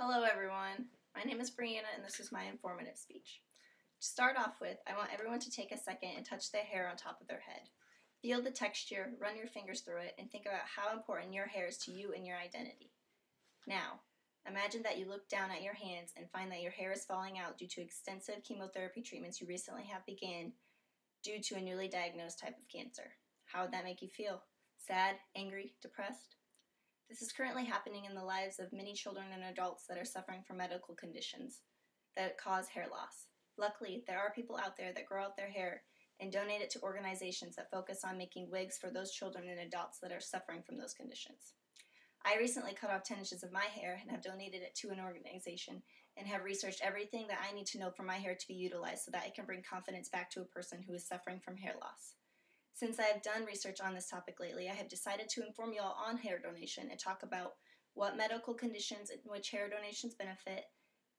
Hello everyone, my name is Brianna and this is my informative speech. To start off with, I want everyone to take a second and touch their hair on top of their head. Feel the texture, run your fingers through it, and think about how important your hair is to you and your identity. Now, imagine that you look down at your hands and find that your hair is falling out due to extensive chemotherapy treatments you recently have begun due to a newly diagnosed type of cancer. How would that make you feel? Sad, angry, depressed? This is currently happening in the lives of many children and adults that are suffering from medical conditions that cause hair loss. Luckily, there are people out there that grow out their hair and donate it to organizations that focus on making wigs for those children and adults that are suffering from those conditions. I recently cut off 10 inches of my hair and have donated it to an organization and have researched everything that I need to know for my hair to be utilized so that I can bring confidence back to a person who is suffering from hair loss. Since I have done research on this topic lately, I have decided to inform you all on hair donation and talk about what medical conditions in which hair donations benefit,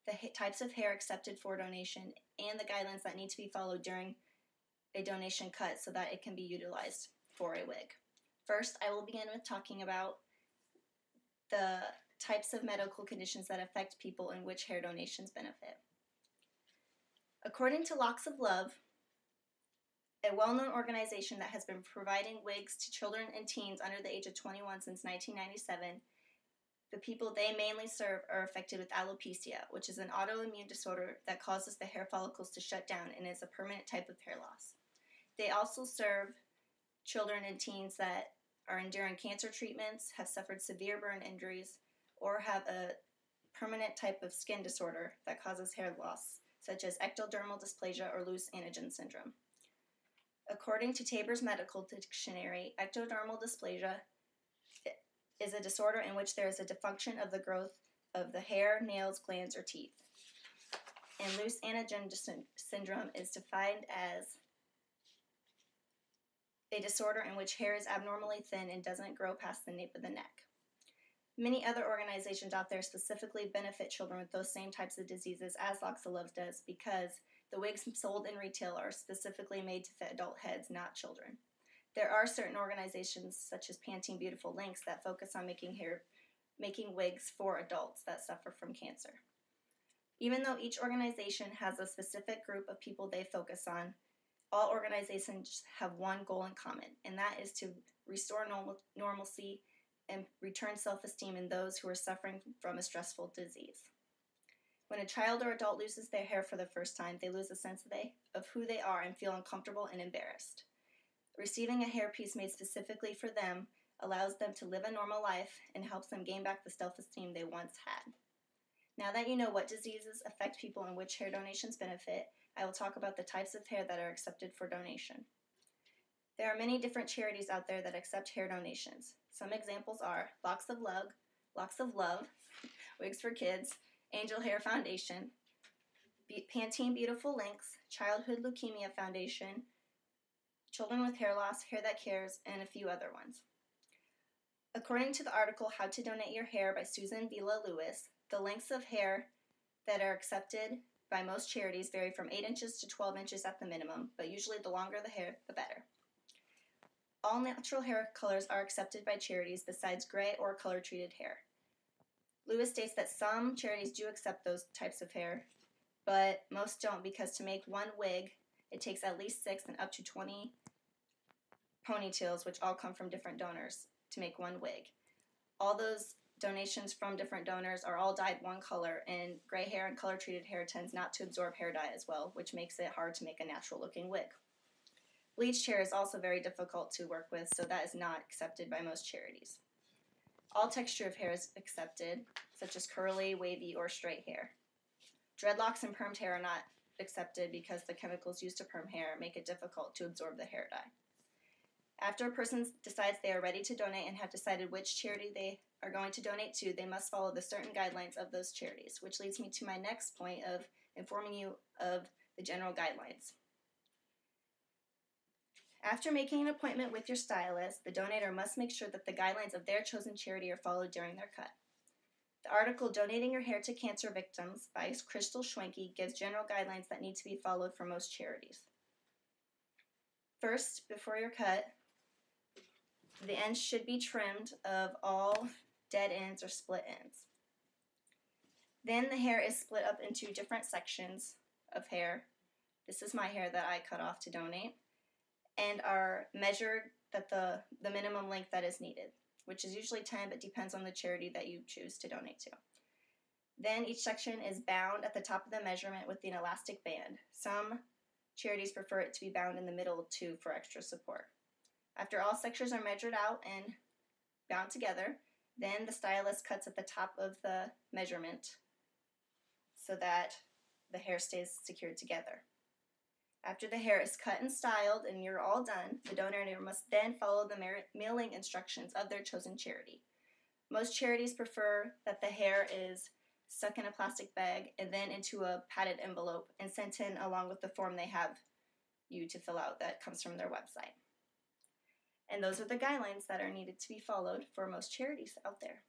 the types of hair accepted for donation, and the guidelines that need to be followed during a donation cut so that it can be utilized for a wig. First, I will begin with talking about the types of medical conditions that affect people in which hair donations benefit. According to Locks of Love, a well-known organization that has been providing wigs to children and teens under the age of 21 since 1997, the people they mainly serve are affected with alopecia, which is an autoimmune disorder that causes the hair follicles to shut down and is a permanent type of hair loss. They also serve children and teens that are enduring cancer treatments, have suffered severe burn injuries, or have a permanent type of skin disorder that causes hair loss, such as ectodermal dysplasia or loose anagen syndrome. According to Taber's Medical Dictionary, ectodermal dysplasia is a disorder in which there is a dysfunction of the growth of the hair, nails, glands, or teeth. And loose anagen syndrome is defined as a disorder in which hair is abnormally thin and doesn't grow past the nape of the neck. Many other organizations out there specifically benefit children with those same types of diseases as Locks of Love does because the wigs sold in retail are specifically made to fit adult heads, not children. There are certain organizations such as Pantene Beautiful Lynx that focus on making wigs for adults that suffer from cancer. Even though each organization has a specific group of people they focus on, all organizations have one goal in common, and that is to restore normalcy and return self-esteem in those who are suffering from a stressful disease. When a child or adult loses their hair for the first time, they lose a sense of who they are and feel uncomfortable and embarrassed. Receiving a hairpiece made specifically for them allows them to live a normal life and helps them gain back the self-esteem they once had. Now that you know what diseases affect people and which hair donations benefit, I will talk about the types of hair that are accepted for donation. There are many different charities out there that accept hair donations. Some examples are Locks of Love, Wigs for Kids, Angel Hair Foundation, Pantene Beautiful Lynx, Childhood Leukemia Foundation, Children with Hair Loss, Hair That Cares, and a few other ones. According to the article How to Donate Your Hair by Susan Vila Lewis, the lengths of hair that are accepted by most charities vary from 8 inches to 12 inches at the minimum, but usually the longer the hair, the better. All natural hair colors are accepted by charities besides gray or color-treated hair. Lewis states that some charities do accept those types of hair, but most don't because to make one wig, it takes at least 6 and up to 20 ponytails, which all come from different donors, to make one wig. All those donations from different donors are all dyed one color, and gray hair and color-treated hair tends not to absorb hair dye as well, which makes it hard to make a natural-looking wig. Bleached hair is also very difficult to work with, so that is not accepted by most charities. All texture of hair is accepted, such as curly, wavy, or straight hair. Dreadlocks and permed hair are not accepted because the chemicals used to perm hair make it difficult to absorb the hair dye. After a person decides they are ready to donate and have decided which charity they are going to donate to, they must follow the certain guidelines of those charities, which leads me to my next point of informing you of the general guidelines. After making an appointment with your stylist, the donator must make sure that the guidelines of their chosen charity are followed during their cut. The article Donating Your Hair to Cancer Victims by Crystal Schwenke gives general guidelines that need to be followed for most charities. First, before your cut, the ends should be trimmed of all dead ends or split ends. Then the hair is split up into different sections of hair. This is my hair that I cut off to donate, and are measured at the minimum length that is needed, which is usually 10, but depends on the charity that you choose to donate to. Then each section is bound at the top of the measurement with an elastic band. Some charities prefer it to be bound in the middle too for extra support. After all sections are measured out and bound together, then the stylist cuts at the top of the measurement so that the hair stays secured together. After the hair is cut and styled and you're all done, the donor must then follow the mailing instructions of their chosen charity. Most charities prefer that the hair is stuck in a plastic bag and then into a padded envelope and sent in along with the form they have you to fill out that comes from their website. And those are the guidelines that are needed to be followed for most charities out there.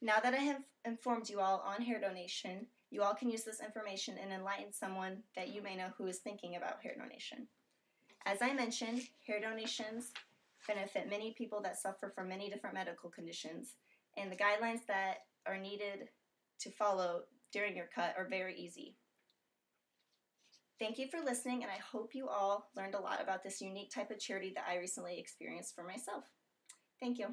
Now that I have informed you all on hair donation, you all can use this information and enlighten someone that you may know who is thinking about hair donation. As I mentioned, hair donations benefit many people that suffer from many different medical conditions, and the guidelines that are needed to follow during your cut are very easy. Thank you for listening, and I hope you all learned a lot about this unique type of charity that I recently experienced for myself. Thank you.